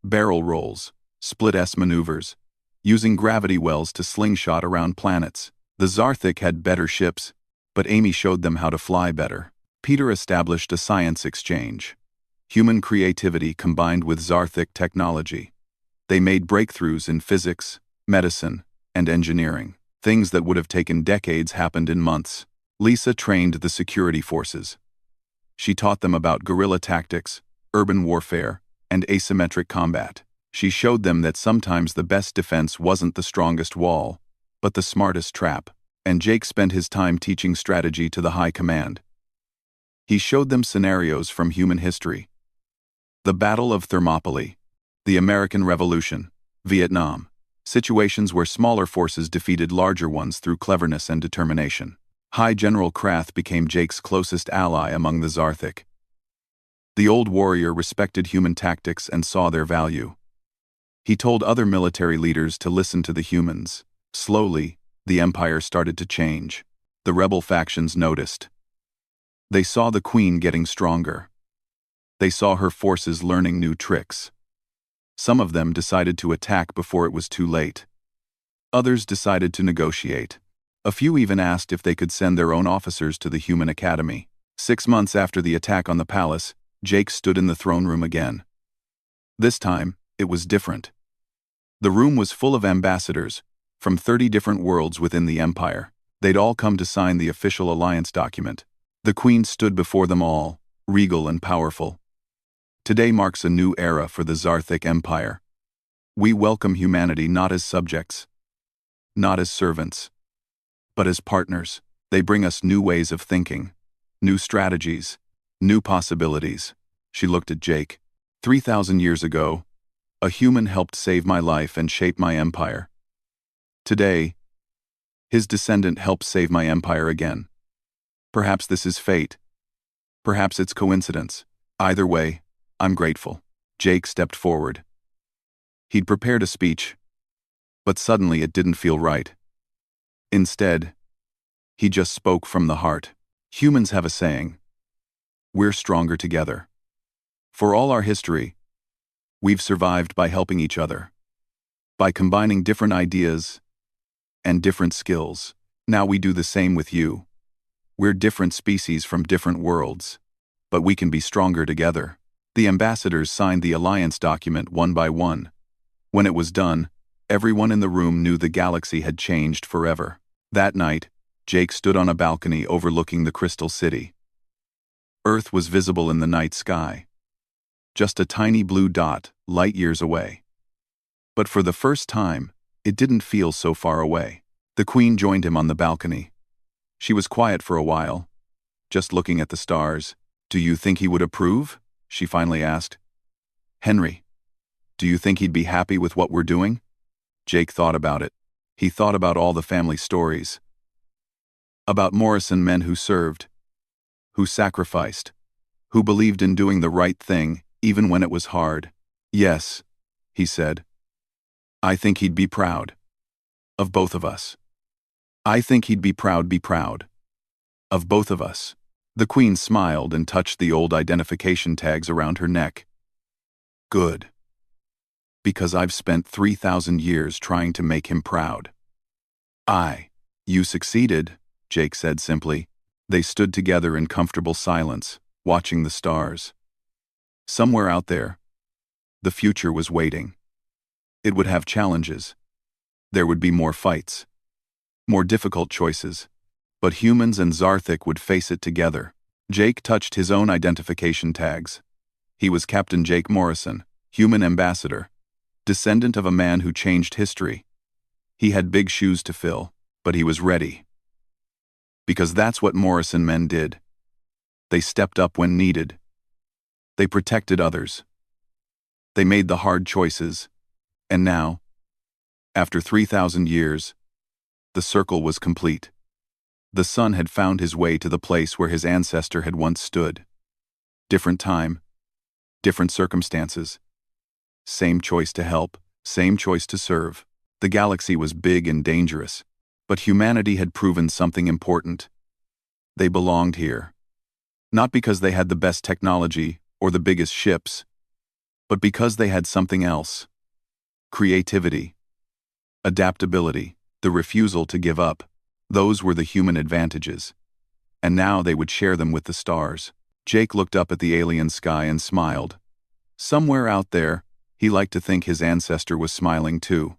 Barrel rolls, split-S maneuvers, using gravity wells to slingshot around planets. The Zarthic had better ships, but Amy showed them how to fly better. Peter established a science exchange. Human creativity combined with Zarthic technology. They made breakthroughs in physics, medicine, and engineering. Things that would have taken decades happened in months. Lisa trained the security forces. She taught them about guerrilla tactics, urban warfare, and asymmetric combat. She showed them that sometimes the best defense wasn't the strongest wall, but the smartest trap. And Jake spent his time teaching strategy to the high command. He showed them scenarios from human history. The Battle of Thermopylae, the American Revolution, Vietnam. Situations where smaller forces defeated larger ones through cleverness and determination. High General Krath became Jake's closest ally among the Zarthic. The old warrior respected human tactics and saw their value. He told other military leaders to listen to the humans. Slowly, the Empire started to change. The rebel factions noticed. They saw the Queen getting stronger. They saw her forces learning new tricks. Some of them decided to attack before it was too late. Others decided to negotiate. A few even asked if they could send their own officers to the Human Academy. 6 months after the attack on the palace, Jake stood in the throne room again. This time, it was different. The room was full of ambassadors, from 30 different worlds within the Empire. They'd all come to sign the official alliance document. The Queen stood before them all, regal and powerful. Today marks a new era for the Zarthic Empire. We welcome humanity not as subjects, not as servants, but as partners. They bring us new ways of thinking, new strategies, new possibilities. She looked at Jake. 3,000 years ago, a human helped save my life and shape my empire. Today, his descendant helps save my empire again. Perhaps this is fate. Perhaps it's coincidence. Either way, I'm grateful. Jake stepped forward. He'd prepared a speech, but suddenly it didn't feel right. Instead, he just spoke from the heart. Humans have a saying: we're stronger together. For all our history, we've survived by helping each other, by combining different ideas and different skills. Now we do the same with you. We're different species from different worlds, but we can be stronger together. The ambassadors signed the alliance document one by one. When it was done, everyone in the room knew the galaxy had changed forever. That night, Jake stood on a balcony overlooking the Crystal City. Earth was visible in the night sky. Just a tiny blue dot, light years away. But for the first time, it didn't feel so far away. The Queen joined him on the balcony. She was quiet for a while, just looking at the stars. "Do you think he would approve?" she finally asked. "Henry, do you think he'd be happy with what we're doing?" Jake thought about it. He thought about all the family stories. About Morrison men who served, who sacrificed, who believed in doing the right thing, even when it was hard. "Yes," he said. "I think he'd be proud. Of both of us. I think he'd be proud. Of both of us." The Queen smiled and touched the old identification tags around her neck. "Good. Because I've spent 3,000 years trying to make him proud. You succeeded, Jake said simply. They stood together in comfortable silence, watching the stars. Somewhere out there, the future was waiting. It would have challenges. There would be more fights, more difficult choices, but humans and Zarthik would face it together. Jake touched his own identification tags. He was Captain Jake Morrison, human ambassador, descendant of a man who changed history. He had big shoes to fill, but he was ready. Because that's what Morrison men did. They stepped up when needed. They protected others. They made the hard choices. And now, after 3,000 years, the circle was complete. The son had found his way to the place where his ancestor had once stood. Different time, different circumstances. Same choice to help, same choice to serve. The galaxy was big and dangerous, but humanity had proven something important. They belonged here. Not because they had the best technology or the biggest ships, but because they had something else. Creativity, adaptability, the refusal to give up. Those were the human advantages. And now they would share them with the stars. Jake looked up at the alien sky and smiled. Somewhere out there, he liked to think his ancestor was smiling too.